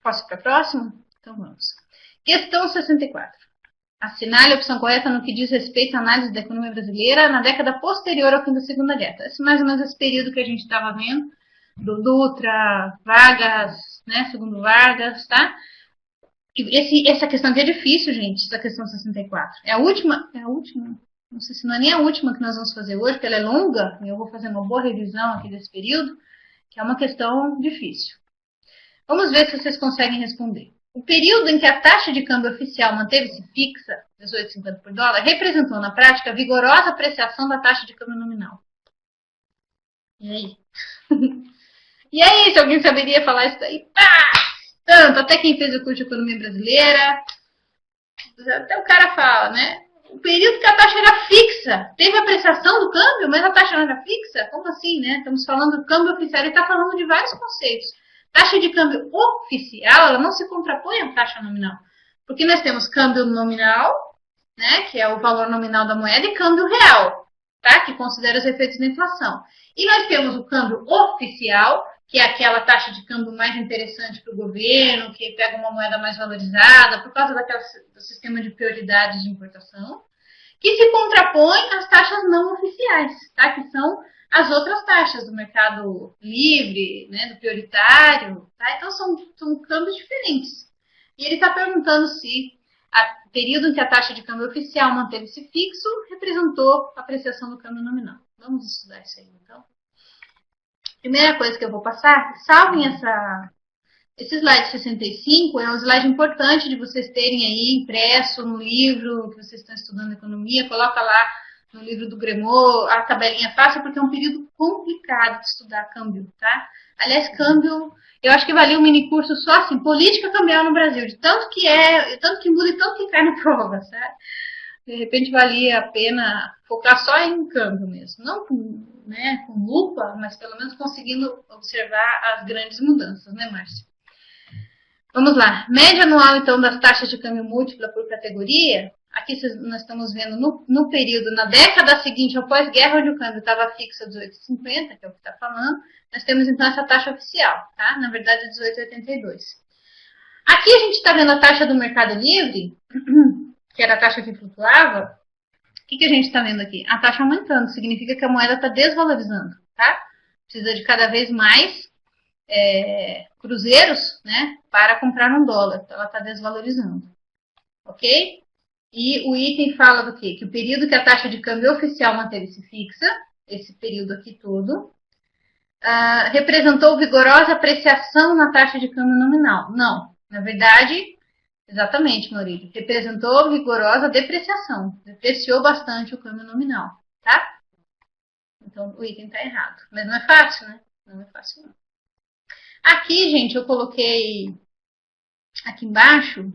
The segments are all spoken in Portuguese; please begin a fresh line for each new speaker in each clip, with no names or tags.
Posso ir para a próxima? Então vamos. Questão 64. Assinale a opção correta no que diz respeito à análise da economia brasileira na década posterior ao fim da Segunda Guerra. Esse é mais ou menos esse período que a gente estava vendo, do Dutra, Vargas, né, segundo Vargas, tá? Essa questão aqui é difícil, gente, essa questão 64. É a última, não sei se não é nem a última que nós vamos fazer hoje, porque ela é longa, e eu vou fazer uma boa revisão aqui desse período, que é uma questão difícil. Vamos ver se vocês conseguem responder. O período em que a taxa de câmbio oficial manteve-se fixa, 18,50 por dólar, representou na prática a vigorosa apreciação da taxa de câmbio nominal. E aí? E aí, se alguém saberia falar isso daí? Pá! Tanto, até quem fez o curso de economia brasileira, até o cara fala, né? O período que a taxa era fixa, teve apreciação do câmbio, mas a taxa não era fixa? Como assim, né? Estamos falando do câmbio oficial, ele está falando de vários conceitos. Taxa de câmbio oficial, ela não se contrapõe à taxa nominal. Porque nós temos câmbio nominal, né, que é o valor nominal da moeda, e câmbio real, tá, que considera os efeitos da inflação. E nós temos o câmbio oficial, que é aquela taxa de câmbio mais interessante para o governo, que pega uma moeda mais valorizada, por causa do sistema de prioridades de importação, que se contrapõe às taxas não oficiais, tá, que são as outras taxas do mercado livre, né, do prioritário, tá? Então são câmbios diferentes. E ele está perguntando se o período em que a taxa de câmbio oficial manteve-se fixo representou a apreciação do câmbio nominal. Vamos estudar isso aí, então. Primeira coisa que eu vou passar, salvem esse slide 65, é um slide importante de vocês terem aí impresso no livro que vocês estão estudando economia, coloca lá no livro do Gremot, a tabelinha fácil, porque é um período complicado de estudar câmbio, tá? Aliás, câmbio, eu acho que valia um mini curso só assim, política cambial no Brasil, de tanto que muda e tanto que cai na prova, sabe? De repente valia a pena focar só em câmbio mesmo, não com lupa, mas pelo menos conseguindo observar as grandes mudanças, né, Márcia? Vamos lá, média anual então das taxas de câmbio múltipla por categoria. Aqui nós estamos vendo no período, na década seguinte ao pós-guerra, onde o câmbio estava fixo a 18,50, que é o que está falando, nós temos então essa taxa oficial, tá? Na verdade, 18,82. Aqui a gente está vendo a taxa do mercado livre, que era a taxa que flutuava. O que a gente está vendo aqui? A taxa aumentando, significa que a moeda está desvalorizando, tá? Precisa de cada vez mais cruzeiros, né, para comprar um dólar, então ela está desvalorizando, ok? E o item fala do quê? Que o período que a taxa de câmbio oficial manteve-se fixa, esse período aqui todo, representou vigorosa apreciação na taxa de câmbio nominal. Não, na verdade, exatamente, Maurílio, representou vigorosa depreciação, depreciou bastante o câmbio nominal, tá? Então, o item está errado. Mas não é fácil, né? Não é fácil, não. Aqui, gente, eu coloquei aqui embaixo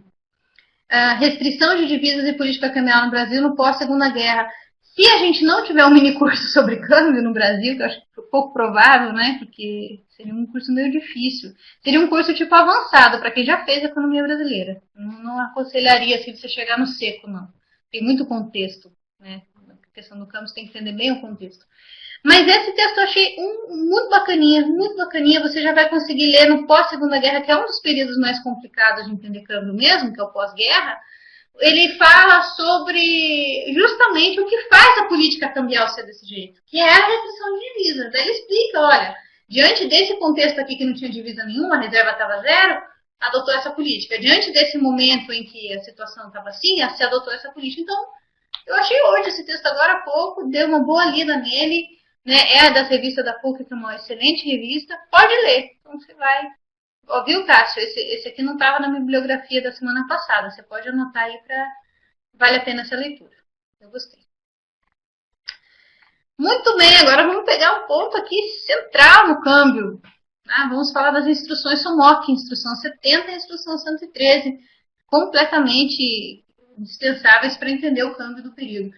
restrição de divisas e política cambial no Brasil no pós-segunda guerra. Se a gente não tiver um mini curso sobre câmbio no Brasil, que eu acho pouco provável, né? Porque seria um curso meio difícil. Seria um curso tipo avançado, para quem já fez economia brasileira. Não aconselharia assim você chegar no seco, não. Tem muito contexto, né? A questão do câmbio, você tem que entender bem o contexto. Mas esse texto eu achei muito bacaninha, muito bacaninha. Você já vai conseguir ler no pós-segunda guerra, que é um dos períodos mais complicados de entender câmbio mesmo, que é o pós-guerra. Ele fala sobre justamente o que faz a política cambial ser desse jeito, que é a restrição de divisas. Daí ele explica, olha, diante desse contexto aqui que não tinha divisa nenhuma, a reserva estava zero, adotou essa política. Diante desse momento em que a situação estava assim, se adotou essa política. Então, eu achei hoje esse texto agora há pouco, dei uma boa lida nele, né? É da revista da PUC, que é uma excelente revista, pode ler. Então você vai. Ó, viu, Cássio? Esse aqui não estava na bibliografia da semana passada. Você pode anotar aí para. Vale a pena essa leitura. Eu gostei. Muito bem, agora vamos pegar um ponto aqui central no câmbio. Vamos falar das instruções SOMOC, instrução 70 e instrução 113, completamente indispensáveis para entender o câmbio do período.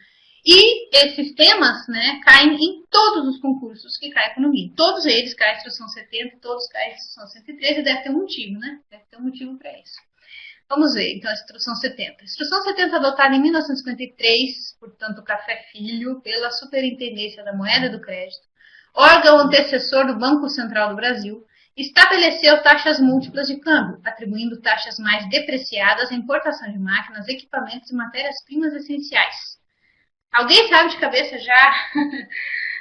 E esses temas, né, caem em todos os concursos que cai economia. Todos eles caem a instrução 70, todos caem a instrução 113, e deve ter um motivo, né? Deve ter um motivo para isso. Vamos ver, então, a instrução 70. A instrução 70 adotada em 1953, portanto, Café Filho, pela Superintendência da Moeda e do Crédito, órgão antecessor do Banco Central do Brasil, Estabeleceu taxas múltiplas de câmbio, atribuindo taxas mais depreciadas à importação de máquinas, equipamentos e matérias-primas essenciais. Alguém sabe de cabeça já?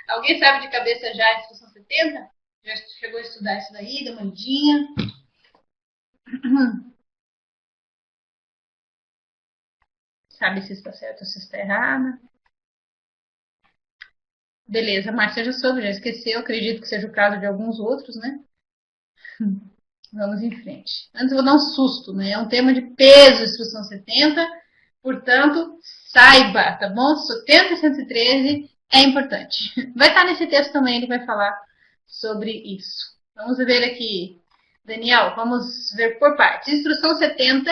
Alguém sabe de cabeça já a instrução 70? Já chegou a estudar isso daí? Deu uma olhadinha? Sabe se está certo ou se está errada? Beleza, Márcia já soube, já esqueceu. Acredito que seja o caso de alguns outros, né? Vamos em frente. Antes eu vou dar um susto, né? É um tema de peso, instrução 70, portanto, saiba, tá bom? 70 e 113 é importante. Vai estar nesse texto também, ele vai falar sobre isso. Vamos ver aqui, Daniel, vamos ver por partes. Instrução 70,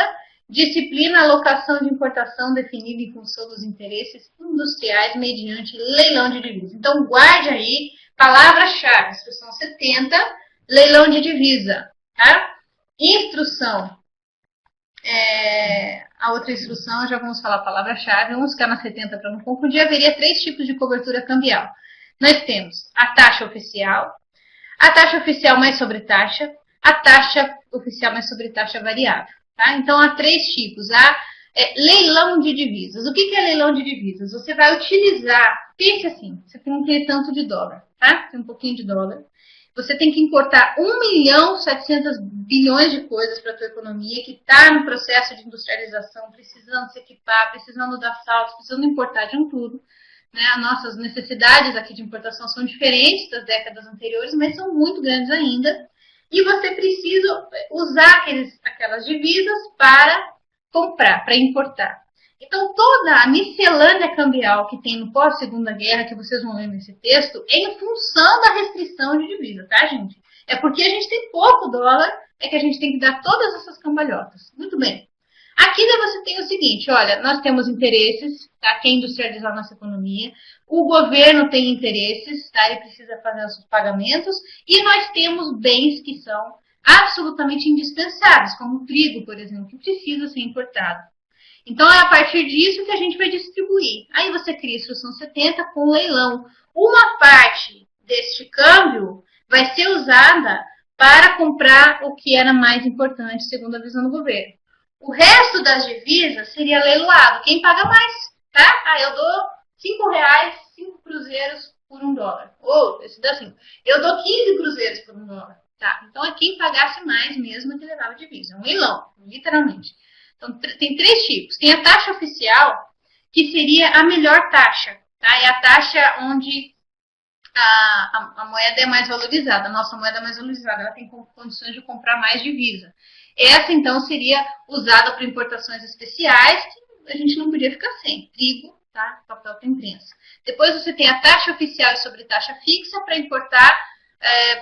disciplina alocação de importação definida em função dos interesses industriais mediante leilão de divisas. Então, guarde aí, palavra-chave, instrução 70, leilão de divisa. Tá? Instrução. A outra instrução, já vamos falar a palavra-chave, vamos ficar na 70 para não confundir. Haveria 3 tipos de cobertura cambial. Nós temos a taxa oficial mais sobretaxa, a taxa oficial mais sobretaxa variável. Tá? Então, há 3 tipos. Há leilão de divisas. O que é leilão de divisas? Você vai utilizar, pense assim, você tem um tanto de dólar, tá? Tem um pouquinho de dólar. Você tem que importar 1.700.000.000.000 de coisas para a tua economia que está no processo de industrialização, precisando se equipar, precisando dar saltos, precisando importar de um tudo. Né? As nossas necessidades aqui de importação são diferentes das décadas anteriores, mas são muito grandes ainda. E você precisa usar aquelas divisas para comprar, para importar. Então, toda a miscelânea cambial que tem no pós-segunda guerra, que vocês vão ler nesse texto, é em função da restrição de divisa, tá, gente? É porque a gente tem pouco dólar, é que a gente tem que dar todas essas cambalhotas. Muito bem. Aqui você tem o seguinte, olha, nós temos interesses, tá? Quem industrializar a nossa economia, o governo tem interesses, tá? Ele precisa fazer os pagamentos, e nós temos bens que são absolutamente indispensáveis, como o trigo, por exemplo, que precisa ser importado. Então, é a partir disso que a gente vai distribuir. Aí você cria a instrução 70 com leilão. Uma parte deste câmbio vai ser usada para comprar o que era mais importante, segundo a visão do governo. O resto das divisas seria leiloado. Quem paga mais, tá? Eu dou R$5, 5 cruzeiros por $1. Ou, esse dá 5. Eu dou 15 cruzeiros por $1. Tá? Então, é quem pagasse mais mesmo que levava a divisa. É um leilão, literalmente. Então, tem 3 tipos. Tem a taxa oficial, que seria a melhor taxa. Tá? É a taxa onde a moeda é mais valorizada. A nossa moeda é mais valorizada. Ela tem condições de comprar mais divisa. Essa, então, seria usada para importações especiais, que a gente não podia ficar sem. Trigo, tá? Papel para imprensa. Depois você tem a taxa oficial e sobretaxa fixa para importar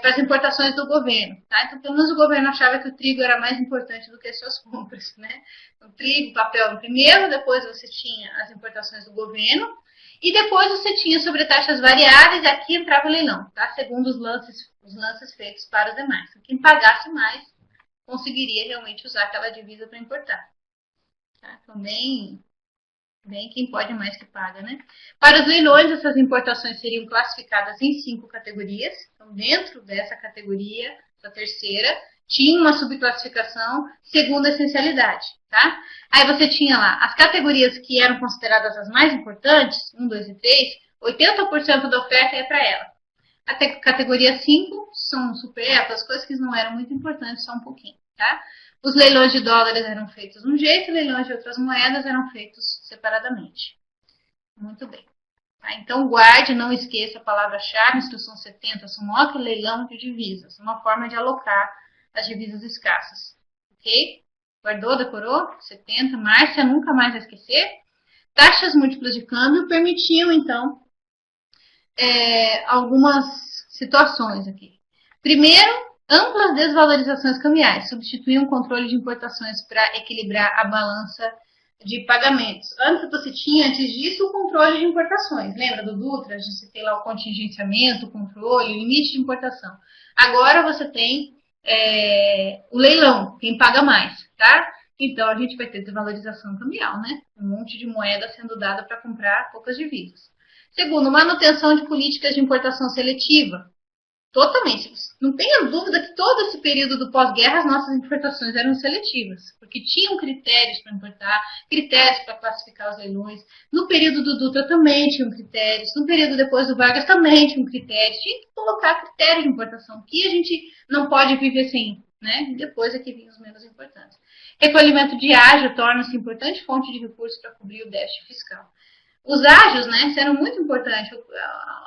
para as importações do governo. Tá? Então, pelo menos o governo achava que o trigo era mais importante do que as suas compras. Né? Então, trigo, papel no primeiro, depois você tinha as importações do governo, e depois você tinha sobre taxas variáveis, e aqui entrava o leilão, tá? Segundo os lances feitos para os demais. Quem pagasse mais conseguiria realmente usar aquela divisa para importar. Tá? Então, bem quem pode mais que paga, né? Para os leilões, essas importações seriam classificadas em 5 categorias. Então, dentro dessa categoria, essa terceira, tinha uma subclassificação segundo a essencialidade, tá? Aí você tinha lá as categorias que eram consideradas as mais importantes, 1, 2 e 3, 80% da oferta ia para ela. A categoria 5 são supérfluas, coisas que não eram muito importantes, só um pouquinho, tá? Os leilões de dólares eram feitos de um jeito, leilões de outras moedas eram feitos separadamente. Muito bem. Tá? Então, guarde, não esqueça a palavra-chave, instrução 70, SUMOC, leilão de divisas. Uma forma de alocar as divisas escassas. Ok? Guardou, decorou? 70, Márcia, nunca mais vai esquecer. Taxas múltiplas de câmbio permitiam, então, algumas situações aqui. Primeiro, amplas desvalorizações cambiais, substituíam o controle de importações para equilibrar a balança de pagamentos. Antes disso, o controle de importações. Lembra do Dutra? A gente tem lá o contingenciamento, o controle, o limite de importação. Agora você tem o leilão, quem paga mais, tá? Então, a gente vai ter desvalorização cambial, né? Um monte de moeda sendo dada para comprar poucas divisas. Segundo, manutenção de políticas de importação seletiva. Totalmente. Não tenha dúvida que todo esse período do pós-guerra as nossas importações eram seletivas, porque tinham critérios para importar, critérios para classificar os leilões. No período do Dutra também tinham critérios, no período depois do Vargas também tinham critérios. Tinha que colocar critérios de importação, que a gente não pode viver sem, né? Depois é que vinham os menos importantes. Recolhimento de ágio torna-se importante fonte de recursos para cobrir o déficit fiscal. Os ágios, né, eram muito importantes.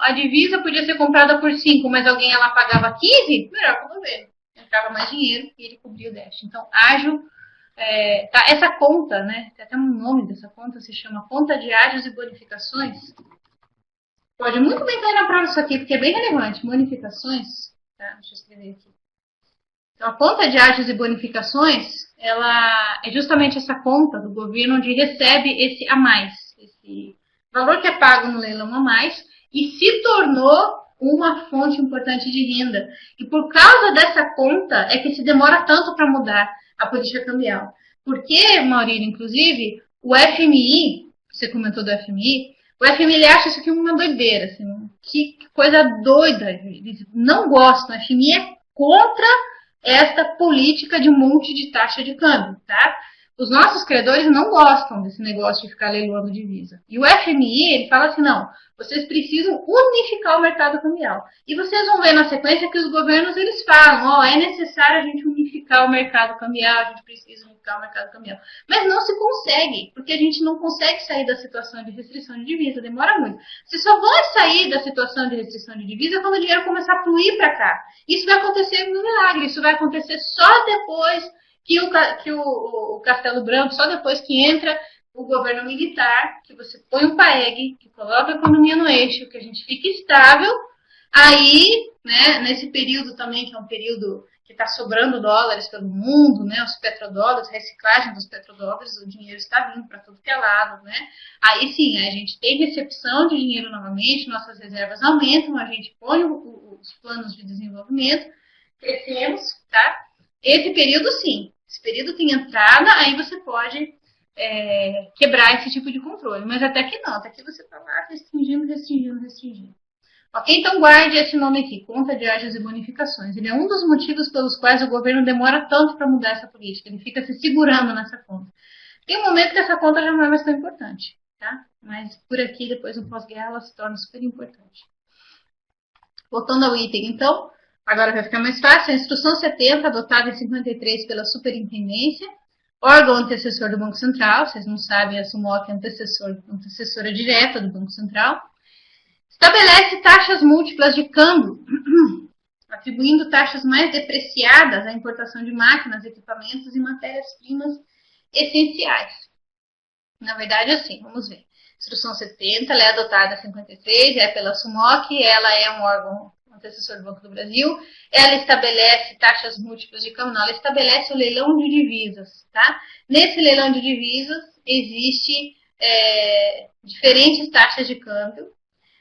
A divisa podia ser comprada por 5, mas alguém ela pagava 15, melhor para o governo. Entrava mais dinheiro e ele cobria o déficit. Então, ágio, tá, essa conta, né, tem até um nome dessa conta, se chama conta de ágios e bonificações. Pode muito bem cair na prova isso aqui, porque é bem relevante. Bonificações, tá, deixa eu escrever aqui. Então, a conta de ágios e bonificações, ela é justamente essa conta do governo onde recebe esse a mais, esse valor que é pago no leilão a mais, e se tornou uma fonte importante de renda. E por causa dessa conta é que se demora tanto para mudar a política cambial. Porque, Maurílio, inclusive, o FMI, você comentou do FMI, o FMI ele acha isso aqui uma doideira, assim, que coisa doida. Eles não gostam, o FMI é contra esta política de um monte de taxa de câmbio, tá? Os nossos credores não gostam desse negócio de ficar leiloando divisa. E o FMI, ele fala assim, não, vocês precisam unificar o mercado cambial. E vocês vão ver na sequência que os governos, eles falam, ó, é necessário a gente unificar o mercado cambial, a gente precisa unificar o mercado cambial. Mas não se consegue, porque a gente não consegue sair da situação de restrição de divisa, demora muito. Você só vai sair da situação de restrição de divisa quando o dinheiro começar a fluir para cá. Isso vai acontecer no milagre, isso vai acontecer só depois que o Castelo Branco, só depois que entra o governo militar, que você põe um PAEG, que coloca a economia no eixo, que a gente fica estável, aí, né, nesse período também, que é um período que está sobrando dólares pelo mundo, né, os petrodólares, reciclagem dos petrodólares, o dinheiro está vindo para tudo que é lado, né, aí sim, a gente tem recepção de dinheiro novamente, nossas reservas aumentam, a gente põe os planos de desenvolvimento, crescemos, tá? Esse período, sim. Esse período tem entrada, aí você pode quebrar esse tipo de controle. Mas até que não, até que você está lá restringindo, restringindo, restringindo. Ok? Então guarde esse nome aqui, conta de ágios e bonificações. Ele é um dos motivos pelos quais o governo demora tanto para mudar essa política. Ele fica se segurando nessa conta. Tem um momento que essa conta já não é mais tão importante, tá? Mas por aqui, depois do pós-guerra, ela se torna super importante. Voltando ao item, então, agora vai ficar mais fácil. A Instrução 70, adotada em 53 pela Superintendência, órgão antecessor do Banco Central, vocês não sabem, a SUMOC é antecessora direta do Banco Central, estabelece taxas múltiplas de câmbio, atribuindo taxas mais depreciadas à importação de máquinas, equipamentos e matérias-primas essenciais. Na verdade, assim, vamos ver. Instrução 70, ela é adotada em 53, é pela SUMOC, ela é um órgão antecessor do Banco do Brasil, ela estabelece taxas múltiplas de câmbio, ela estabelece o leilão de divisas, tá? Nesse leilão de divisas existe diferentes taxas de câmbio,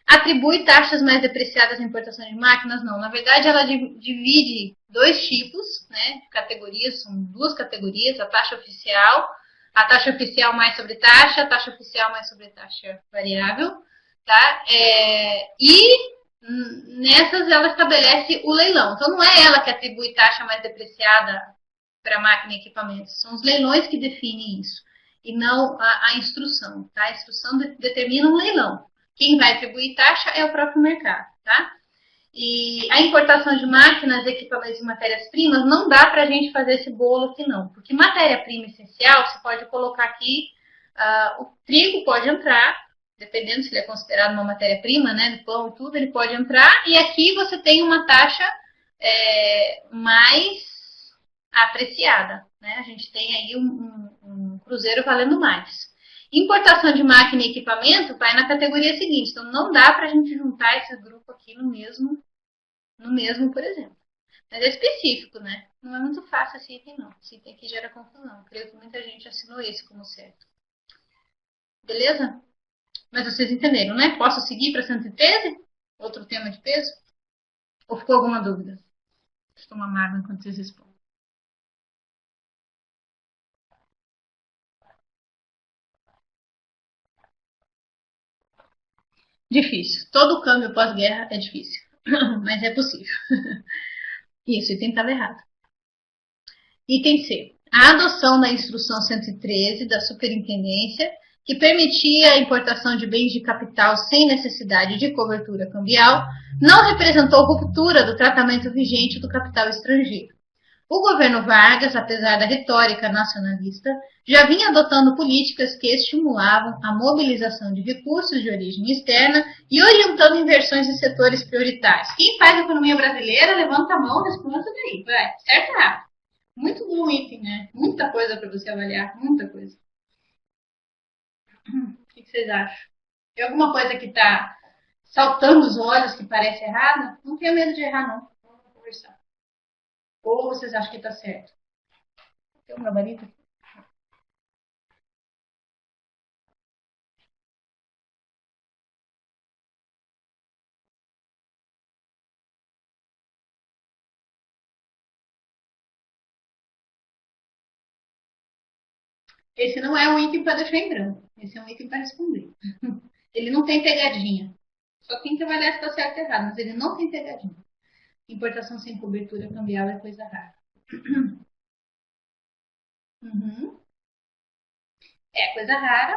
atribui taxas mais depreciadas à importação de máquinas? Não, na verdade ela divide dois tipos, né, de categorias, são duas categorias, a taxa oficial mais sobre taxa, a taxa oficial mais sobre taxa variável, tá? E nessas ela estabelece o leilão. Então não é ela que atribui taxa mais depreciada para máquina e equipamento, são os leilões que definem isso, e não a instrução, tá? A instrução determina um leilão. Quem vai atribuir taxa é o próprio mercado, tá? E a importação de máquinas, equipamentos e matérias-primas, não dá para a gente fazer esse bolo aqui não, porque matéria-prima essencial, você pode colocar aqui, o trigo pode entrar, dependendo se ele é considerado uma matéria-prima, né, do pão e tudo, ele pode entrar, e aqui você tem uma taxa mais apreciada, né, a gente tem aí um cruzeiro valendo mais. Importação de máquina e equipamento vai na categoria seguinte, então não dá para a gente juntar esse grupo aqui no mesmo, por exemplo. Mas é específico, né? Não é muito fácil esse item, não. Esse item aqui gera confusão. Creio que muita gente assinou esse como certo. Beleza? Mas vocês entenderam, né? Posso seguir para 113? Outro tema de peso? Ou ficou alguma dúvida? Deixa eu tomar uma água enquanto vocês respondem. Difícil. Todo câmbio pós-guerra é difícil. mas é possível. Isso, item estava errado. Item C. A adoção da instrução 113 da Superintendência, que permitia a importação de bens de capital sem necessidade de cobertura cambial, não representou ruptura do tratamento vigente do capital estrangeiro. O governo Vargas, apesar da retórica nacionalista, já vinha adotando políticas que estimulavam a mobilização de recursos de origem externa e orientando inversões em setores prioritários. Quem faz a economia brasileira, levanta a mão, responda daí. Vai, certo ou errado? Muito bom item, né? Muita coisa para você avaliar, muita coisa. O que vocês acham? Tem alguma coisa que está saltando os olhos que parece errada? Não tenha medo de errar, não. Vamos conversar. Ou vocês acham que está certo? Tem um gabarito aqui? Esse não é um item para deixar em branco. Esse é um item para responder. Ele não tem pegadinha. Só tem que avaliar se está certo ou errado, mas ele não tem pegadinha. Importação sem cobertura cambial é coisa rara. Uhum. É coisa rara.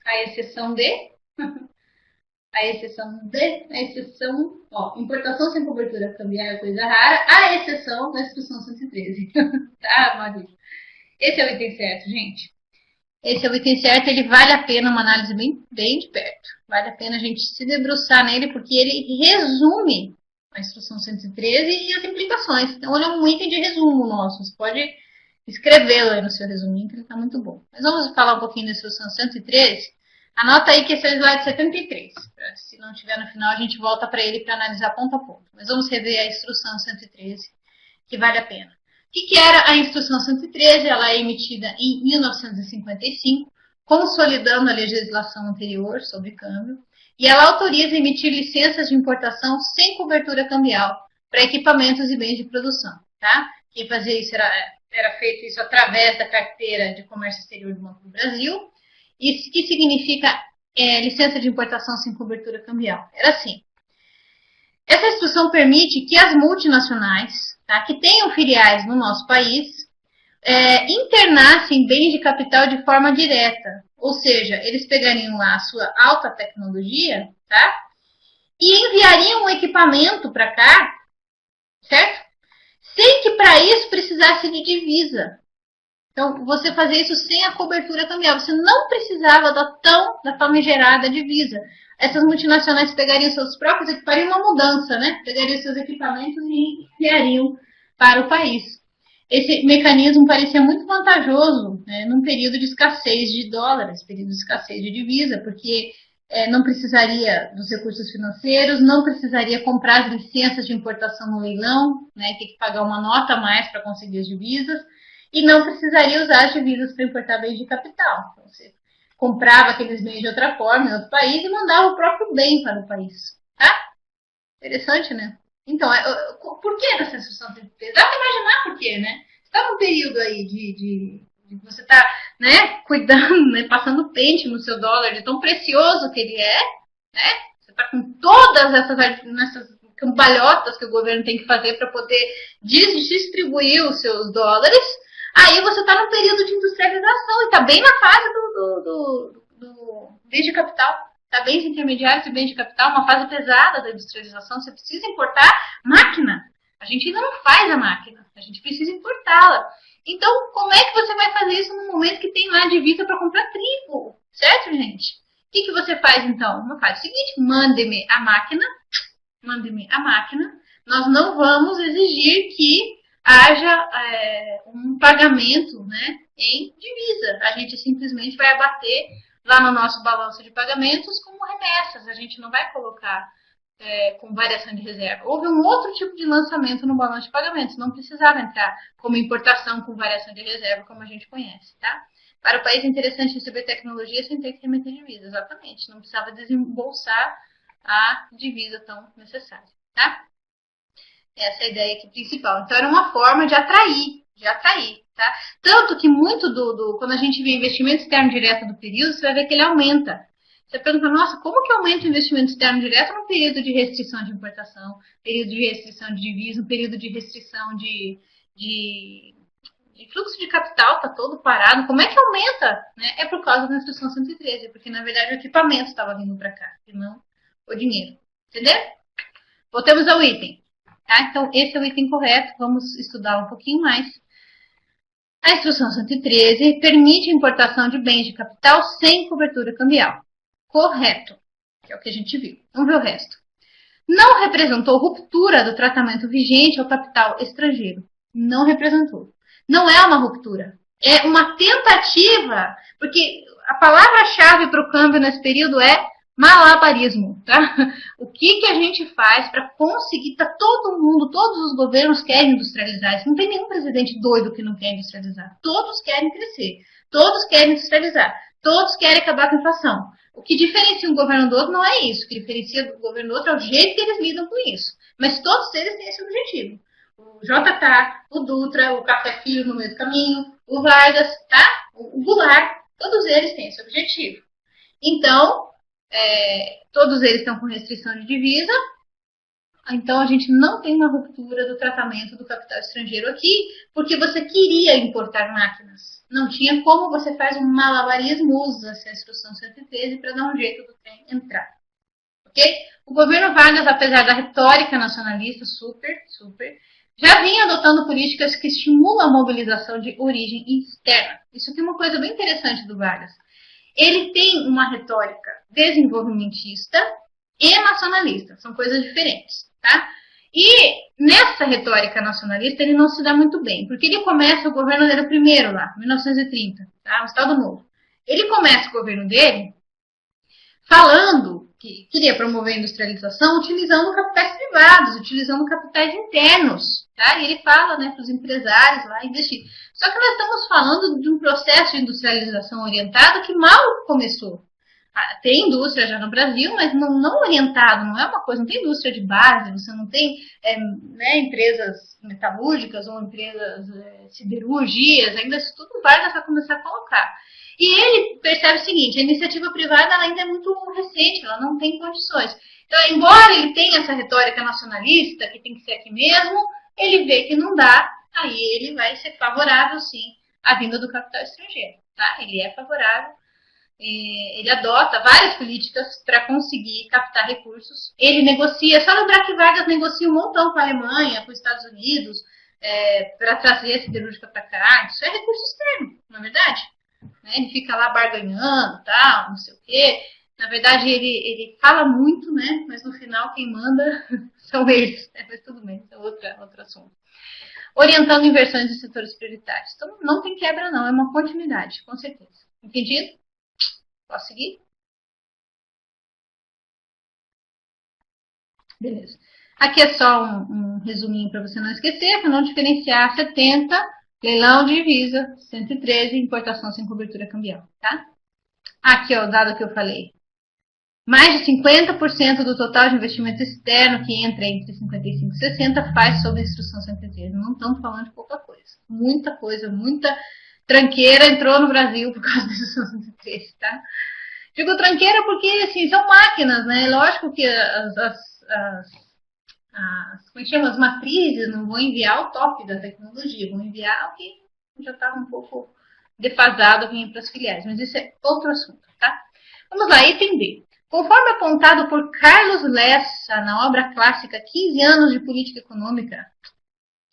A exceção de. Ó, importação sem cobertura cambial é coisa rara, a exceção da instrução 113. Tá, Maurício? Esse é o item certo, gente. Esse é o item certo, ele vale a pena uma análise bem de perto. Vale a pena a gente se debruçar nele, porque ele resume a instrução 113 e as implicações. Então, ele é um item de resumo nosso. Você pode escrevê-lo aí no seu resuminho, que ele está muito bom. Mas vamos falar um pouquinho da instrução 113. Anota aí que esse é o slide 73. Se não tiver no final, a gente volta para ele para analisar ponto a ponto. Mas vamos rever a instrução 113, que vale a pena. O que era a instrução 113? Ela é emitida em 1955, consolidando a legislação anterior sobre câmbio, e ela autoriza emitir licenças de importação sem cobertura cambial para equipamentos e bens de produção. Tá? Quem fazia isso era feito isso através da carteira de comércio exterior do Banco do Brasil. Isso que significa licença de importação sem cobertura cambial. Era assim. Essa instrução permite que as multinacionais, tá, que tenham filiais no nosso país, internassem bens de capital de forma direta. Ou seja, eles pegariam lá a sua alta tecnologia, tá, e enviariam um equipamento para cá, certo? Sem que para isso precisasse de divisa. Então, você fazia isso sem a cobertura cambial. Você não precisava da famigerada divisa. Essas multinacionais pegariam seus próprios equipamentos, fariam uma mudança, né? Pegariam seus equipamentos e enviariam para o país. Esse mecanismo parecia muito vantajoso, né, num período de escassez de dólares, período de escassez de divisa, porque não precisaria dos recursos financeiros, não precisaria comprar as licenças de importação no leilão, né, ter que pagar uma nota a mais para conseguir as divisas, e não precisaria usar as divisas para importar bens de capital. Então, você comprava aqueles bens de outra forma, em outro país, e mandava o próprio bem para o país. Tá? Interessante, né? Então, por que essa instrução 33? Dá para imaginar por quê, né? Você está num período aí de você está, né, cuidando, né, passando pente no seu dólar, de tão precioso que ele é, né? Você está com todas essas cambalhotas que o governo tem que fazer para poder distribuir os seus dólares. Aí você está no período de industrialização e está bem na fase do bens de capital. Está bens intermediários e bens de capital, uma fase pesada da industrialização. Você precisa importar máquina. A gente ainda não faz a máquina, a gente precisa importá-la. Então, como é que você vai fazer isso no momento que tem lá divisa para comprar trigo? Certo, gente? O que você faz então? Não faz o seguinte, mande-me a máquina. Nós não vamos exigir que haja um pagamento, né, em divisa. A gente simplesmente vai abater lá no nosso balanço de pagamentos como remessas. A gente não vai colocar com variação de reserva. Houve um outro tipo de lançamento no balanço de pagamentos. Não precisava entrar como importação com variação de reserva, como a gente conhece, tá? Para o país é interessante receber tecnologia sem ter que remeter divisa. Exatamente. Não precisava desembolsar a divisa tão necessária, tá? Essa é a ideia aqui principal. Então, era uma forma de atrair, tá? Tanto que muito quando a gente vê investimento externo direto do período, você vai ver que ele aumenta. Você pergunta, nossa, como que aumenta o investimento externo direto num período de restrição de importação, período de restrição de divisa, um período de restrição de, de fluxo de capital, está todo parado, como é que aumenta? Né? É por causa da instrução 113, porque na verdade o equipamento estava vindo para cá, e não o dinheiro. Entendeu? Voltamos ao item. Tá? Então, esse é o item correto, vamos estudar um pouquinho mais. A instrução 113 permite a importação de bens de capital sem cobertura cambial. Correto, que é o que a gente viu. Vamos ver o resto. Não representou ruptura do tratamento vigente ao capital estrangeiro. Não representou. Não é uma ruptura. É uma tentativa, porque a palavra-chave para o câmbio nesse período é malabarismo, tá? O que a gente faz para conseguir, tá todo mundo, todos os governos querem industrializar, não tem nenhum presidente doido que não quer industrializar, todos querem crescer, todos querem industrializar, todos querem acabar com a inflação. O que diferencia um governo do outro não é isso, o que diferencia do governo do outro é o jeito que eles lidam com isso, mas todos eles têm esse objetivo. O JK, o Dutra, o Café Filho no meio do caminho, o Vargas, tá? O Goulart, todos eles têm esse objetivo. Então, todos eles estão com restrição de divisa, então a gente não tem uma ruptura do tratamento do capital estrangeiro aqui, porque você queria importar máquinas. Não tinha como, você faz um malabarismo, usa essa instrução 113 para dar um jeito do trem entrar. Ok? O governo Vargas, apesar da retórica nacionalista, super, já vinha adotando políticas que estimulam a mobilização de origem externa. Isso aqui é uma coisa bem interessante do Vargas. Ele tem uma retórica desenvolvimentista e nacionalista, são coisas diferentes, tá? E nessa retórica nacionalista ele não se dá muito bem, porque ele começa o governo dele primeiro lá, 1930, tá? O Estado Novo. Ele começa o governo dele falando que queria promover a industrialização utilizando capitais privados, utilizando capitais internos, tá? E ele fala, né, para os empresários lá investir. Só que nós estamos falando de um processo de industrialização orientado que mal começou. Tem indústria já no Brasil, mas não orientado, não é uma coisa, não tem indústria de base, você não tem empresas metalúrgicas ou empresas siderurgias, ainda isso tudo vai começar a colocar. E ele percebe o seguinte, a iniciativa privada ela ainda é muito recente, ela não tem condições. Então, embora ele tenha essa retórica nacionalista, que tem que ser aqui mesmo, ele vê que não dá, aí ele vai ser favorável, sim, à vinda do capital estrangeiro. Tá? Ele é favorável, ele adota várias políticas para conseguir captar recursos. Ele negocia, só lembrar que Vargas negocia um montão com a Alemanha, com os Estados Unidos, para trazer a siderúrgica para cá. Isso é recurso externo, não é verdade? Ele fica lá barganhando, tal, não sei o quê. Na verdade, ele fala muito, né? Mas no final quem manda são eles. Mas tudo bem, é outro assunto. Orientando inversões em setores prioritários. Então, não tem quebra, não. É uma continuidade, com certeza. Entendido? Posso seguir? Beleza. Aqui é só um resuminho para você não esquecer, para não diferenciar 70, leilão de divisa, 113, importação sem cobertura cambial, tá? Aqui, ó, o dado que eu falei. Mais de 50% do total de investimento externo que entra entre 55 e 60 faz sob a instrução 113. Não estamos falando de pouca coisa. Muita coisa, muita tranqueira entrou no Brasil por causa da instrução 113, tá? Digo tranqueira porque, assim, são máquinas, né? Lógico que como é que chama? As matrizes não vão enviar o top da tecnologia, vão enviar o que já estava um pouco defasado para as filiais. Mas isso é outro assunto, tá? Vamos lá, item B. Conforme apontado por Carlos Lessa na obra clássica 15 anos de política econômica,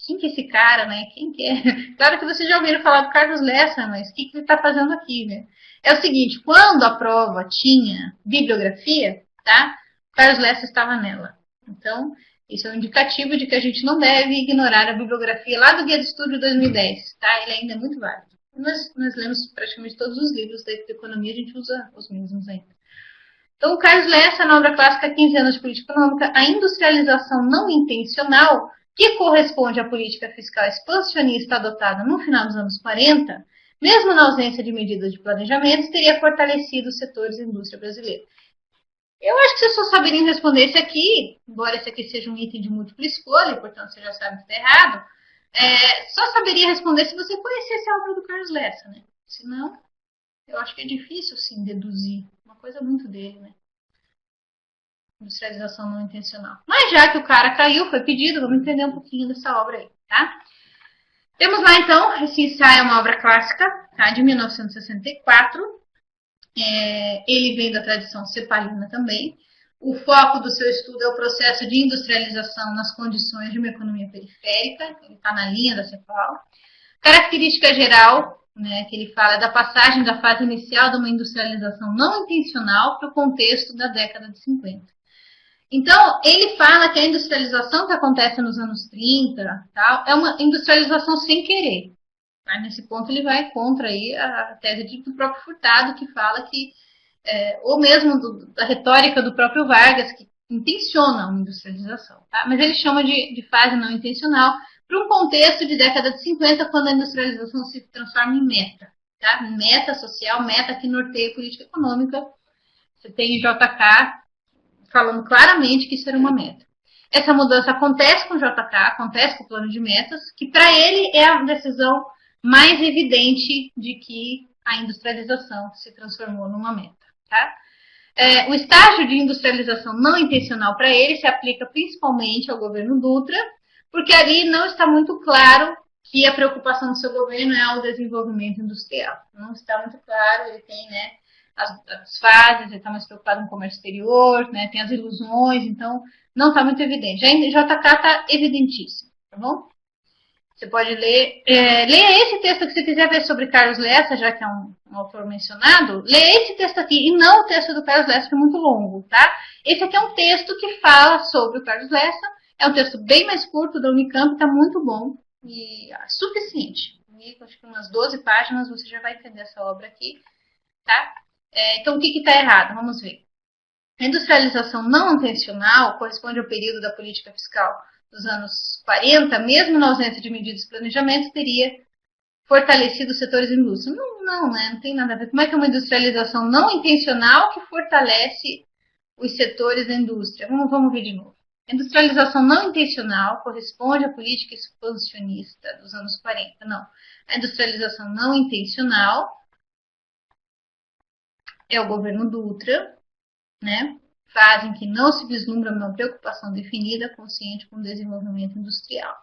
quem que é esse cara, né? Quem que é? Claro que vocês já ouviram falar do Carlos Lessa, mas o que ele está fazendo aqui, né? É o seguinte, quando a prova tinha bibliografia, tá? Carlos Lessa estava nela. Então, isso é um indicativo de que a gente não deve ignorar a bibliografia lá do Guia de Estudo 2010, tá? Ele ainda é muito válido. Nós lemos praticamente todos os livros da economia, a gente usa os mesmos ainda. Então, o Carlos Lessa, na obra clássica 15 anos de política econômica, a industrialização não intencional, que corresponde à política fiscal expansionista adotada no final dos anos 40, mesmo na ausência de medidas de planejamento, teria fortalecido os setores da indústria brasileira. Eu acho que vocês só saberiam responder esse aqui, embora esse aqui seja um item de múltipla escolha, portanto você já sabe que está errado, só saberia responder se você conhecesse a obra do Carlos Lessa, né? Se não, Eu acho que é difícil, sim, deduzir. Uma coisa muito dele, né? Industrialização não intencional. Mas já que o cara caiu, foi pedido, vamos entender um pouquinho dessa obra aí, tá? Temos lá, então, esse ensaio é uma obra clássica, tá? De 1964. Ele vem da tradição cepalina também. O foco do seu estudo é o processo de industrialização nas condições de uma economia periférica, ele está na linha da Cepal. Característica geral, né, que ele fala, é da passagem da fase inicial de uma industrialização não intencional para o contexto da década de 50. Então, ele fala que a industrialização que acontece nos anos 30 tal, é uma industrialização sem querer. Tá? Nesse ponto, ele vai contra aí a tese do próprio Furtado, que fala que ou mesmo da retórica do próprio Vargas, que intenciona uma industrialização. Tá? Mas ele chama de fase não intencional para um contexto de década de 50, quando a industrialização se transforma em meta. Tá? Meta social, meta que norteia a política econômica. Você tem JK falando claramente que isso era uma meta. Essa mudança acontece com o JK, acontece com o plano de metas, que para ele é a decisão mais evidente de que a industrialização se transformou numa meta. Tá? O estágio de industrialização não intencional para ele se aplica principalmente ao governo Dutra, porque ali não está muito claro que a preocupação do seu governo é o desenvolvimento industrial. Não está muito claro, ele tem, né, as fases, ele está mais preocupado com o comércio exterior, né, tem as ilusões, então não está muito evidente. Já em JK está evidentíssimo, tá bom? Você pode ler, leia esse texto que você quiser ver sobre Carlos Lessa, já que é um autor mencionado, leia esse texto aqui, e não o texto do Carlos Lessa, que é muito longo, tá? Esse aqui é um texto que fala sobre o Carlos Lessa, é um texto bem mais curto da Unicamp, está muito bom, e suficiente. E, acho que umas 12 páginas você já vai entender essa obra aqui, tá? Então, o que está errado? Vamos ver. A industrialização não intencional corresponde ao período da política fiscal dos anos 40, mesmo na ausência de medidas de planejamento, teria fortalecido os setores de indústria. Não, né? Não tem nada a ver. Como é que é uma industrialização não intencional que fortalece os setores da indústria? Vamos ver de novo. A industrialização não intencional corresponde à política expansionista dos anos 40. Não. A industrialização não intencional é o governo Dutra, né? Fazem que não se vislumbra uma preocupação definida, consciente com o desenvolvimento industrial.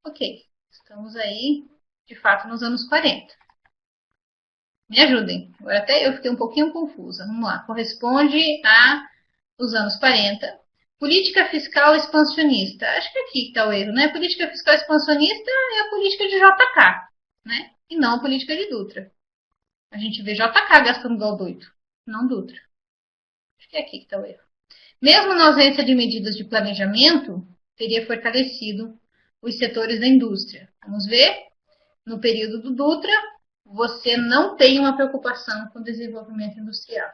Ok, estamos aí, de fato, nos anos 40. Me ajudem, agora até eu fiquei um pouquinho confusa. Vamos lá, corresponde a os anos 40. Política fiscal expansionista. Acho que aqui que está o erro, né? Política fiscal expansionista é a política de JK, né? E não a política de Dutra. A gente vê JK gastando igual doido, não Dutra. Acho que é aqui que está o erro. Mesmo na ausência de medidas de planejamento, teria fortalecido os setores da indústria. Vamos ver, no período do Dutra, você não tem uma preocupação com o desenvolvimento industrial.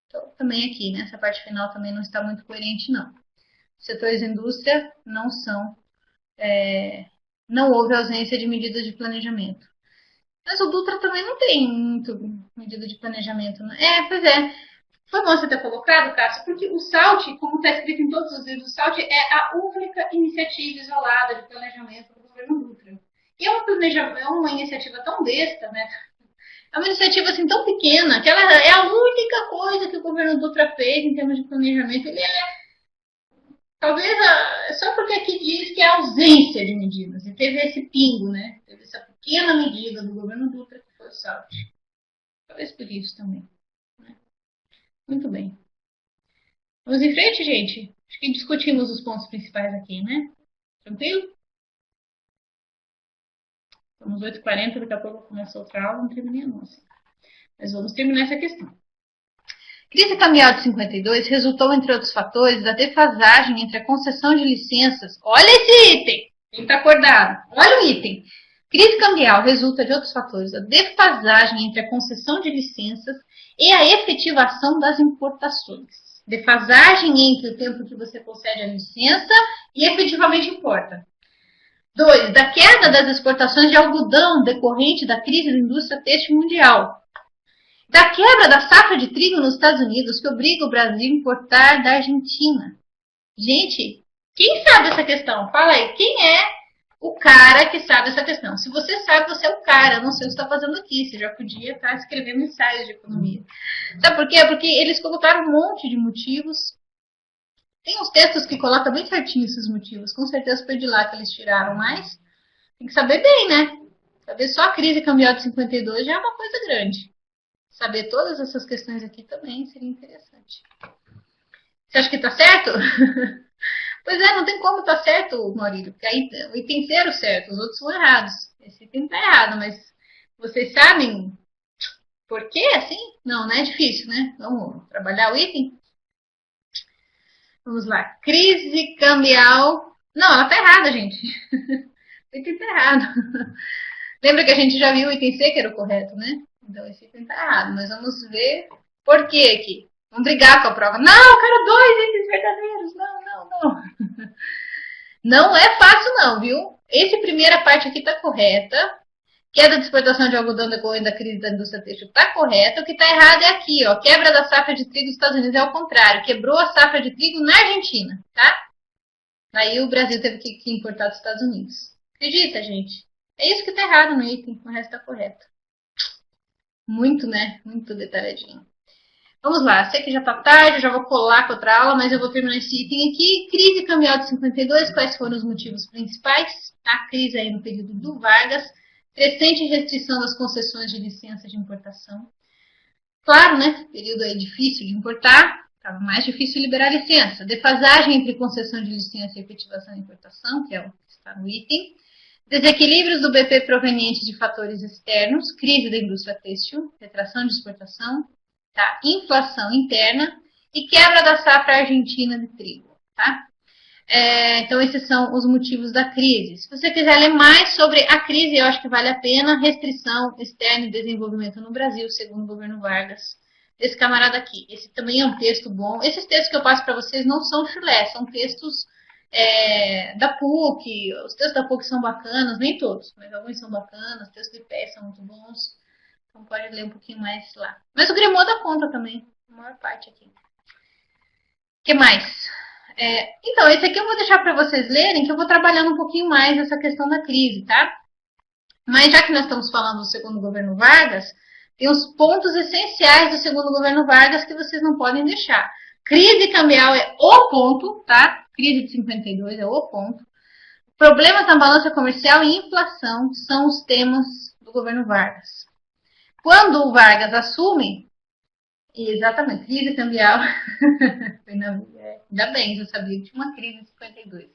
Então, também aqui, né, essa parte final também não está muito coerente, não. Os setores da indústria não são, não houve ausência de medidas de planejamento. Mas o Dutra também não tem muito medida de planejamento, né? Pois é. Foi bom você ter colocado, Cássio, porque o SALT, como está escrito em todos os livros, o SALT é a única iniciativa isolada de planejamento do governo Dutra. E é uma iniciativa tão besta, né? É uma iniciativa assim tão pequena, que ela é a única coisa que o governo Dutra fez em termos de planejamento. Ele talvez, só porque aqui diz que é ausência de medidas. E teve esse pingo, né? Teve essa pequena medida do governo Dutra, que foi o SALT. Talvez por isso também. Muito bem. Vamos em frente, gente? Acho que discutimos os pontos principais aqui, né? Tranquilo? Estamos 8h40, daqui a pouco começa outra aula, não terminei a nossa. Mas vamos terminar essa questão. Crise cambial de 52 resultou, entre outros fatores, da defasagem entre a concessão de licenças. Olha esse item! Quem está acordado? Olha o item! Crise cambial resulta de outros fatores, a defasagem entre a concessão de licenças e a efetivação das importações. Defasagem entre o tempo que você concede a licença e efetivamente importa. 2. Da queda das exportações de algodão decorrente da crise da indústria têxtil mundial. Da quebra da safra de trigo nos Estados Unidos, que obriga o Brasil a importar da Argentina. Gente, quem sabe essa questão? Fala aí, quem é o cara que sabe essa questão. Se você sabe, você é o cara, não sei o que você está fazendo aqui. Você já podia estar escrevendo ensaios de economia. Sabe por quê? Porque eles colocaram um monte de motivos. Tem uns textos que colocam bem certinho esses motivos. Com certeza foi de lá que eles tiraram, mas tem que saber bem, né? Saber só a crise cambial de 52 já é uma coisa grande. Saber todas essas questões aqui também seria interessante. Você acha que tá certo? Pois é, não tem como tá certo, Maurílio, porque aí o item 0 certo, os outros são errados. Esse item tá errado, mas vocês sabem por que assim? Não, não é difícil, né? Vamos trabalhar o item? Vamos lá. Crise cambial. Não, ela tá errada, gente. O item tá errado. Lembra que a gente já viu o item C que era o correto, né? Então esse item tá errado. Mas vamos ver por que aqui. Vamos brigar com a prova. Não, eu quero 2 itens verdadeiros. Não, não, não. Não é fácil não, viu? Essa primeira parte aqui tá correta. Queda de exportação de algodão decorrente da crise da indústria têxtil está correta. O que está errado é aqui, ó. Quebra da safra de trigo nos Estados Unidos é o contrário. Quebrou a safra de trigo na Argentina, tá? Aí o Brasil teve que importar dos Estados Unidos. Acredita, gente? É isso que está errado no item. O resto está correto. Muito, né? Muito detalhadinho. Vamos lá. Sei que já está tarde, eu já vou colar com outra aula, mas eu vou terminar esse item aqui. Crise cambial de 52. Quais foram os motivos principais? A crise aí no período do Vargas. Crescente restrição das concessões de licença de importação. Claro, né? Período aí difícil de importar, estava mais difícil liberar licença. Defasagem entre concessão de licença e efetivação de importação, que é o que está no item. Desequilíbrios do BP provenientes de fatores externos, crise da indústria têxtil, retração de exportação, tá? Inflação interna e quebra da safra argentina de trigo, tá? Então, esses são os motivos da crise. Se você quiser ler mais sobre a crise, eu acho que vale a pena. Restrição externa e desenvolvimento no Brasil, segundo o governo Vargas, desse camarada aqui. Esse também é um texto bom. Esses textos que eu passo para vocês não são chulé, são textos da PUC. Os textos da PUC são bacanas, nem todos, mas alguns são bacanas. Os textos de pé são muito bons. Então, pode ler um pouquinho mais lá. Mas o Grimaud dá conta também, a maior parte aqui. O que mais? Então, esse aqui eu vou deixar para vocês lerem, que eu vou trabalhando um pouquinho mais essa questão da crise, tá? Mas já que nós estamos falando do segundo governo Vargas, tem os pontos essenciais do segundo governo Vargas que vocês não podem deixar. Crise cambial é o ponto, tá? Crise de 52 é o ponto. Problemas na balança comercial e inflação são os temas do governo Vargas. Quando o Vargas assume, exatamente, crise cambial. Ainda bem, eu sabia que tinha uma crise em 52.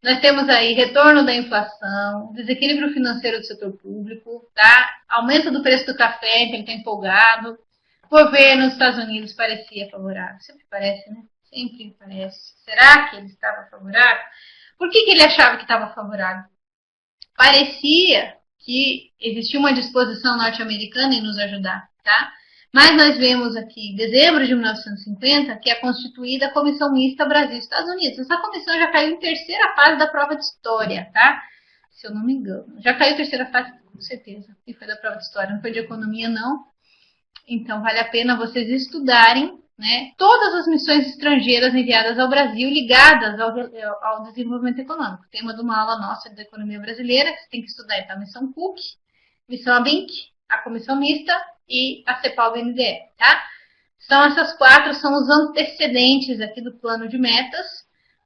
Nós temos aí retorno da inflação, desequilíbrio financeiro do setor público, tá? Aumento do preço do café, que ele está empolgado. O governo dos Estados Unidos parecia favorável. Sempre parece, né? Sempre parece. Será que ele estava favorável? Por que ele achava que estava favorável? Parecia que existia uma disposição norte-americana em nos ajudar, tá? Mas nós vemos aqui, em dezembro de 1950, que é constituída a Comissão Mista Brasil-Estados Unidos. Essa comissão já caiu em terceira fase da prova de história, tá? Se eu não me engano. Já caiu em terceira fase, com certeza. E foi da prova de história, não foi de economia, não. Então, vale a pena vocês estudarem, né, todas as missões estrangeiras enviadas ao Brasil ligadas ao desenvolvimento econômico. Tema de uma aula nossa de economia brasileira, que você tem que estudar então, a missão Cook, missão ABINC, a Comissão Mista e a CEPAL-BNDE, tá? São essas 4, são os antecedentes aqui do plano de metas.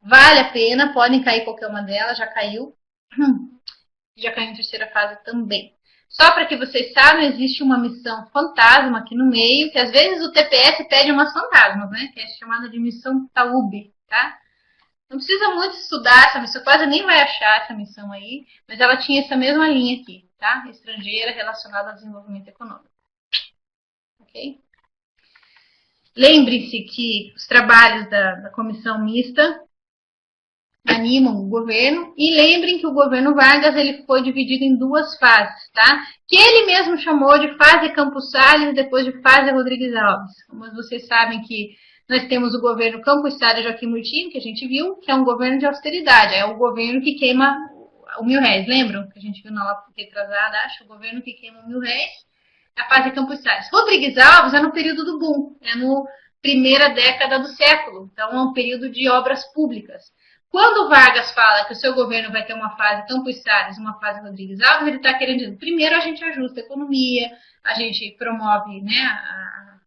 Vale a pena, podem cair qualquer uma delas, já caiu. Já caiu em terceira fase também. Só para que vocês saibam, existe uma missão fantasma aqui no meio, que às vezes o TPS pede umas fantasmas, né? Que é chamada de missão Taúbe, tá? Não precisa muito estudar essa missão, quase nem vai achar essa missão aí, mas ela tinha essa mesma linha aqui, tá? Estrangeira relacionada ao desenvolvimento econômico. Ok? Lembre-se que os trabalhos da comissão mista animam o governo e lembrem que o governo Vargas ele foi dividido em 2 fases, tá? Que ele mesmo chamou de fase Campos Salles e depois de fase Rodrigues Alves. Mas vocês sabem que nós temos o governo Campos Salles Joaquim Murtinho, que a gente viu, que é um governo de austeridade, é o governo que queima o R$1.000, lembram? Que a gente viu na aula retrasada, acho, o governo que queima R$1.000, a fase Campos Salles. Rodrigues Alves é no período do boom, é no primeira década do século, então é um período de obras públicas. Quando o Vargas fala que o seu governo vai ter uma fase Campos Salles, uma fase Rodrigues Alves, ele está querendo dizer, primeiro a gente ajusta a economia, a gente promove, né, a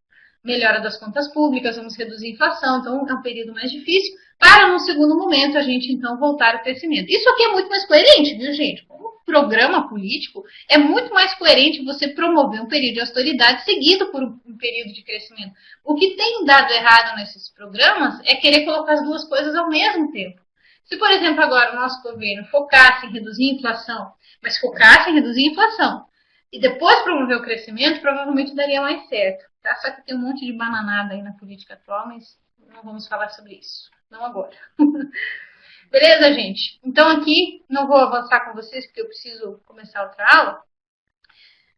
melhora das contas públicas, vamos reduzir a inflação, então é um período mais difícil, para num segundo momento a gente então voltar ao crescimento. Isso aqui é muito mais coerente, viu, gente? Como programa político, é muito mais coerente você promover um período de austeridade seguido por um período de crescimento. O que tem dado errado nesses programas é querer colocar as duas coisas ao mesmo tempo. Se, por exemplo, agora o nosso governo focasse em reduzir a inflação, mas focasse em reduzir a inflação, e depois promover o crescimento, provavelmente daria mais certo. Tá? Só que tem um monte de bananada aí na política atual, mas não vamos falar sobre isso. Não agora. Beleza, gente? Então aqui, não vou avançar com vocês, porque eu preciso começar outra aula.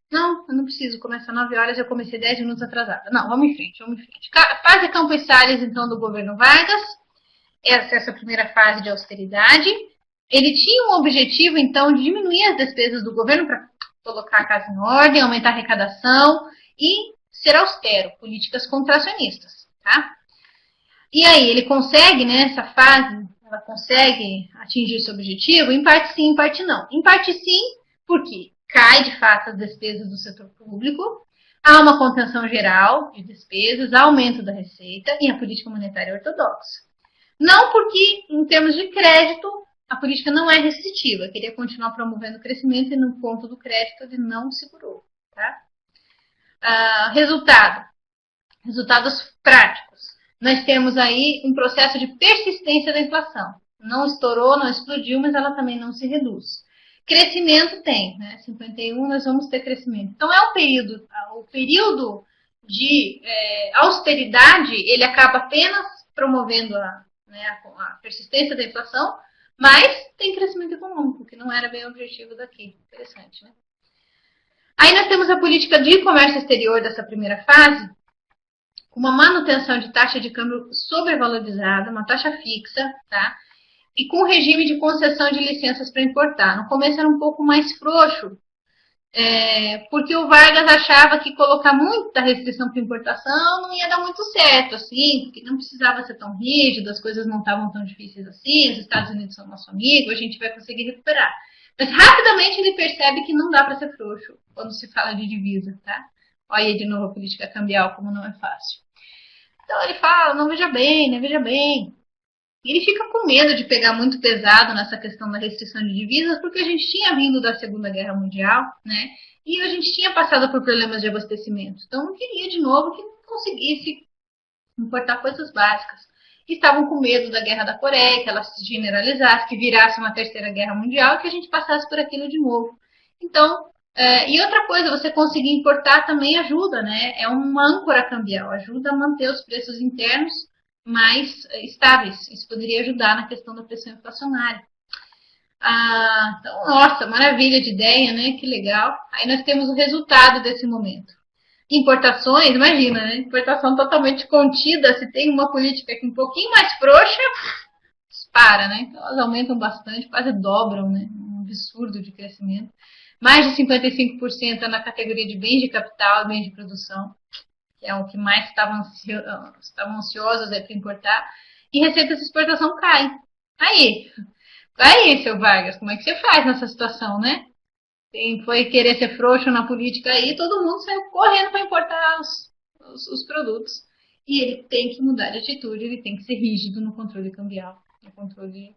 Não, eu não preciso começar 9 horas, eu comecei 10 minutos atrasada. Não, vamos em frente, vamos em frente. Fase Campos Salles, então, do governo Vargas. Essa primeira fase de austeridade. Ele tinha um objetivo, então, de diminuir as despesas do governo para colocar a casa em ordem, aumentar a arrecadação e ser austero, políticas contracionistas, tá? E aí, ele consegue, nessa fase, ela consegue atingir esse objetivo? Em parte sim, em parte não. Em parte sim, porque cai, de fato, as despesas do setor público, há uma contenção geral de despesas, há aumento da receita e a política monetária é ortodoxa. Não porque, em termos de crédito, a política não é restritiva. Queria continuar promovendo o crescimento e no ponto do crédito ele não segurou. Tá? Resultados práticos. Nós temos aí um processo de persistência da inflação. Não estourou, não explodiu, mas ela também não se reduz. Crescimento tem, né? 51 nós vamos ter crescimento. Então é um período, o período de austeridade, ele acaba apenas promovendo a persistência da inflação, mas tem crescimento econômico, que não era bem o objetivo daqui. Interessante, né? Aí nós temos a política de comércio exterior dessa primeira fase, com uma manutenção de taxa de câmbio sobrevalorizada, uma taxa fixa, tá? E com regime de concessão de licenças para importar. No começo era um pouco mais frouxo, porque o Vargas achava que colocar muita restrição para importação não ia dar muito certo, assim, porque não precisava ser tão rígido, as coisas não estavam tão difíceis assim, os Estados Unidos são nosso amigo, a gente vai conseguir recuperar. Mas rapidamente ele percebe que não dá para ser frouxo quando se fala de divisa, tá? Olha aí de novo a política cambial, como não é fácil. Então ele fala, não, veja bem, né, veja bem. E ele fica com medo de pegar muito pesado nessa questão da restrição de divisas, porque a gente tinha vindo da Segunda Guerra Mundial, né? E a gente tinha passado por problemas de abastecimento. Então não queria de novo que não conseguisse importar coisas básicas. E estavam com medo da Guerra da Coreia, que ela se generalizasse, que virasse uma terceira guerra mundial e que a gente passasse por aquilo de novo. Então, e outra coisa, você conseguir importar também ajuda, né? É uma âncora cambial, ajuda a manter os preços internos mais estáveis. Isso poderia ajudar na questão da pressão inflacionária. Então, nossa, maravilha de ideia, né? Que legal. Aí nós temos o resultado desse momento. Importações, imagina, né? Importação totalmente contida. Se tem uma política aqui um pouquinho mais frouxa, dispara, né? Então elas aumentam bastante, quase dobram, né? Um absurdo de crescimento. Mais de 55% na categoria de bens de capital e bens de produção, que é o que mais estavam ansiosos para importar, e receitas de exportação caem. Aí, seu Vargas, como é que você faz nessa situação, né? Quem foi querer ser frouxo na política aí, todo mundo saiu correndo para importar os produtos. E ele tem que mudar de atitude, ele tem que ser rígido no controle cambial, no controle.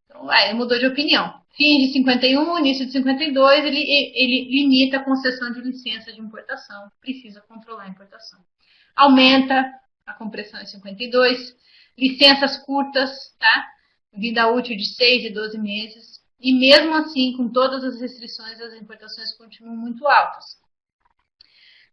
Então, ele mudou de opinião. Fim de 51, início de 52, ele limita a concessão de licença de importação. Precisa controlar a importação. Aumenta a compressão em 52. Licenças curtas, tá? Vida útil de 6 e 12 meses. E mesmo assim, com todas as restrições, as importações continuam muito altas.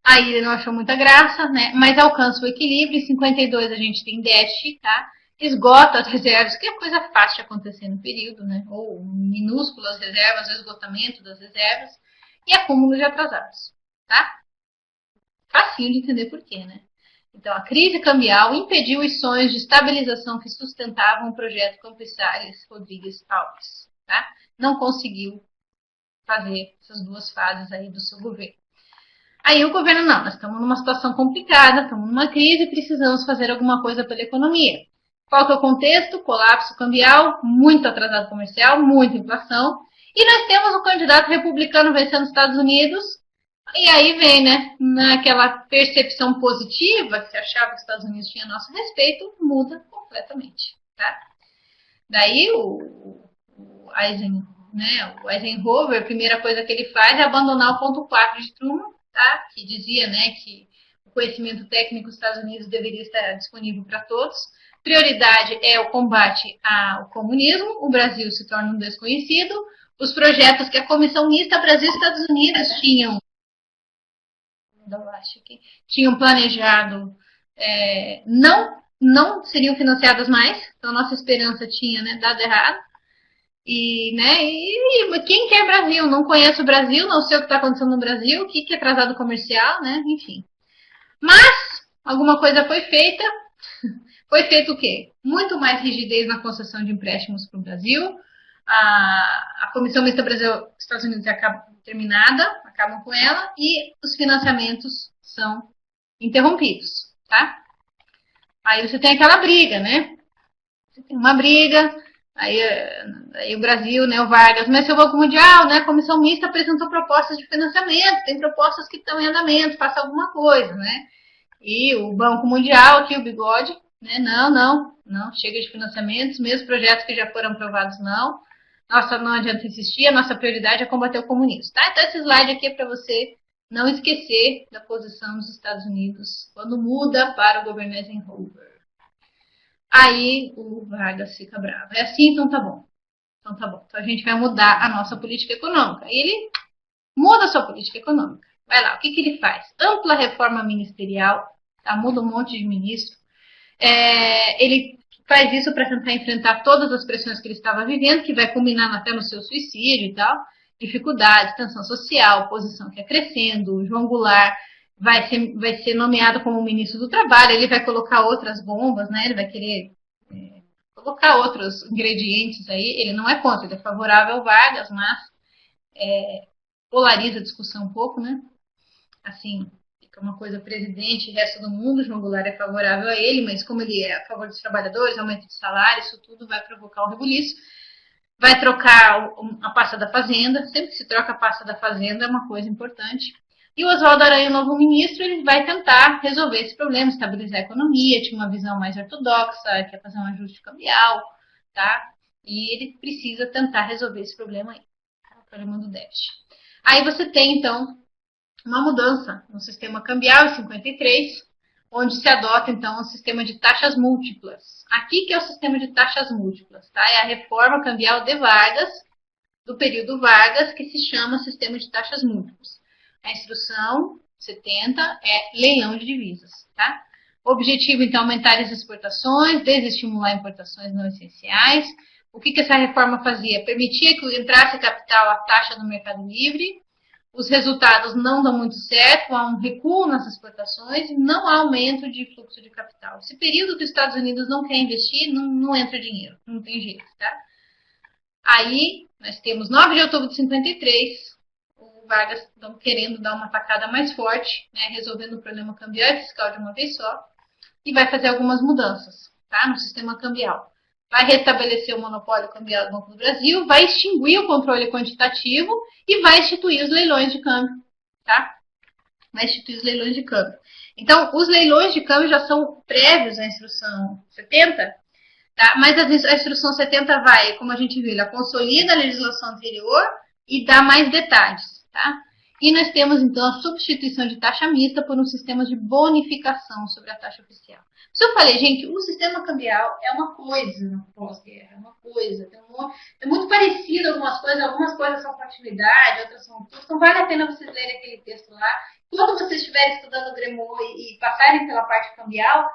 Aí ele não achou muita graça, né? Mas alcança o equilíbrio. Em 52 a gente tem déficit, tá? Esgota as reservas, que é coisa fácil de acontecer no período, né? Ou minúsculas reservas, o esgotamento das reservas e acúmulo de atrasados, tá? Facinho de entender por quê, né? Então, a crise cambial impediu os sonhos de estabilização que sustentavam o projeto Campos Salles Rodrigues Alves, tá? Não conseguiu fazer essas duas fases aí do seu governo. Aí o governo, não, nós estamos numa situação complicada, estamos numa crise e precisamos fazer alguma coisa pela economia. Qual que é o contexto? Colapso cambial, muito atrasado comercial, muita inflação. E nós temos o candidato republicano vencendo os Estados Unidos. E aí vem, né, naquela percepção positiva que se achava que os Estados Unidos tinham a nosso respeito, muda completamente, tá? Daí o Eisenhower, a primeira coisa que ele faz é abandonar o ponto 4 de Truman, tá? Que dizia, né, que o conhecimento técnico dos Estados Unidos deveria estar disponível para todos. Prioridade é o combate ao comunismo, o Brasil se torna um desconhecido. Os projetos que a Comissão Mista Brasil e Estados Unidos tinham planejado não seriam financiadas mais, então nossa esperança tinha, né, dado errado. E quem quer Brasil? Não conhece o Brasil, não sei o que está acontecendo no Brasil, o que é atrasado comercial, né? Enfim. Mas alguma coisa foi feita. Foi feito o quê? Muito mais rigidez na concessão de empréstimos para o Brasil. A Comissão Mista Brasil-Estados Unidos acabam com ela, e os financiamentos são interrompidos, tá? Aí você tem aquela briga, né? Você tem uma briga, aí o Brasil, né, o Vargas, mas se o Banco Mundial, né, a Comissão Mista apresentou propostas de financiamento, tem propostas que estão em andamento, faça alguma coisa, né? E o Banco Mundial, aqui o Bigode, né, não, chega de financiamentos, mesmo projetos que já foram aprovados, não. Nossa, não adianta insistir, a nossa prioridade é combater o comunismo, tá? Então esse slide aqui é para você não esquecer da posição dos Estados Unidos quando muda para o governo Eisenhower. Aí o Vargas fica bravo. É assim? Então tá bom. Então a gente vai mudar a nossa política econômica. E ele muda a sua política econômica. Vai lá, o que ele faz? Ampla reforma ministerial, tá? Muda um monte de ministro. Ele faz isso para tentar enfrentar todas as pressões que ele estava vivendo, que vai culminar até no seu suicídio e tal. Dificuldades, tensão social, oposição que é crescendo. João Goulart vai ser nomeado como ministro do Trabalho, ele vai colocar outras bombas, né? Ele vai querer colocar outros ingredientes aí. Ele não é contra, ele é favorável ao Vargas, mas polariza a discussão um pouco, né? Assim, fica uma coisa presidente e resto do mundo. João Goulart é favorável a ele, mas como ele é a favor dos trabalhadores, aumento de salário, isso tudo vai provocar um rebuliço. Vai trocar a pasta da Fazenda, sempre que se troca a pasta da Fazenda é uma coisa importante. E o Oswaldo Aranha, o novo ministro, ele vai tentar resolver esse problema, estabilizar a economia, tinha uma visão mais ortodoxa, quer fazer um ajuste cambial, tá? E ele precisa tentar resolver esse problema aí, tá? O problema do déficit. Aí você tem, então, uma mudança no sistema cambial em 53, onde se adota, então, um sistema de taxas múltiplas. Aqui que é o sistema de taxas múltiplas, tá? É a reforma cambial de Vargas, do período Vargas, que se chama sistema de taxas múltiplas. A instrução 70 é leilão de divisas, tá? O objetivo, então, é aumentar as exportações, desestimular importações não essenciais. O que essa reforma fazia? Permitia que entrasse capital à taxa no mercado livre. Os resultados não dão muito certo, há um recuo nas exportações e não há aumento de fluxo de capital. Esse período que os Estados Unidos não quer investir, não entra dinheiro, não tem jeito, tá? Aí, nós temos 9 de outubro de 53, o Vargas estão querendo dar uma tacada mais forte, né, resolvendo o problema cambial e fiscal de uma vez só, e vai fazer algumas mudanças, tá, no sistema cambial. Vai restabelecer o monopólio cambial do Banco do Brasil, vai extinguir o controle quantitativo e vai instituir os leilões de câmbio, tá? Vai instituir os leilões de câmbio. Então, os leilões de câmbio já são prévios à instrução 70, tá? Mas a instrução 70 vai, como a gente viu, ela consolida a legislação anterior e dá mais detalhes, tá? E nós temos, então, a substituição de taxa mista por um sistema de bonificação sobre a taxa oficial. Se eu falei, gente, o sistema cambial é uma coisa no pós-guerra, é uma coisa. É muito parecido algumas coisas são continuidade, outras são tudo. Então, vale a pena vocês lerem aquele texto lá. Quando vocês estiverem estudando o Gremot e passarem pela parte cambial,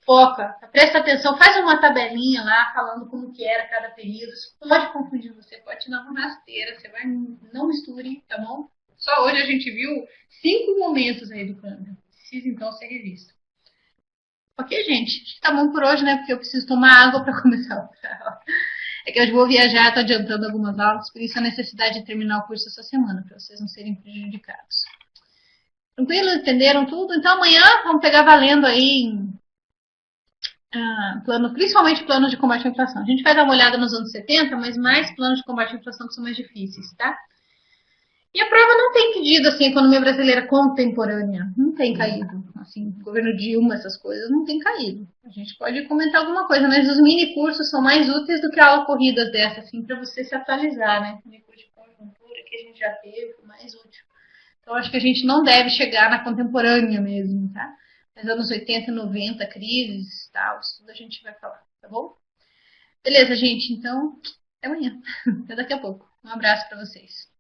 foca, presta atenção, faz uma tabelinha lá falando como que era cada período. Isso pode confundir você, pode te dar uma rasteira, você vai, não misture, tá bom? Só hoje a gente viu 5 momentos aí do câmbio. Precisa então ser revisto. Ok, gente? Tá bom por hoje, né? Porque eu preciso tomar água para começar a outra aula. É que eu vou viajar, tô adiantando algumas aulas, por isso a necessidade de terminar o curso essa semana, para vocês não serem prejudicados. Tranquilo? Entenderam tudo? Então amanhã vamos pegar valendo aí plano, principalmente planos de combate à inflação. A gente vai dar uma olhada nos anos 70, mas mais planos de combate à inflação que são mais difíceis, tá? E a prova não tem pedido assim, a economia brasileira contemporânea. Não tem caído. Assim, governo Dilma, essas coisas, não tem caído. A gente pode comentar alguma coisa, mas os mini cursos são mais úteis do que aula corridas dessa, assim, para você se atualizar, né? Mini curso de conjuntura que a gente já teve, mais útil. Então, acho que a gente não deve chegar na contemporânea mesmo, tá? Mas anos 80, 90, crises, tal, isso tudo a gente vai falar, tá bom? Beleza, gente, então, até amanhã. Até daqui a pouco. Um abraço para vocês.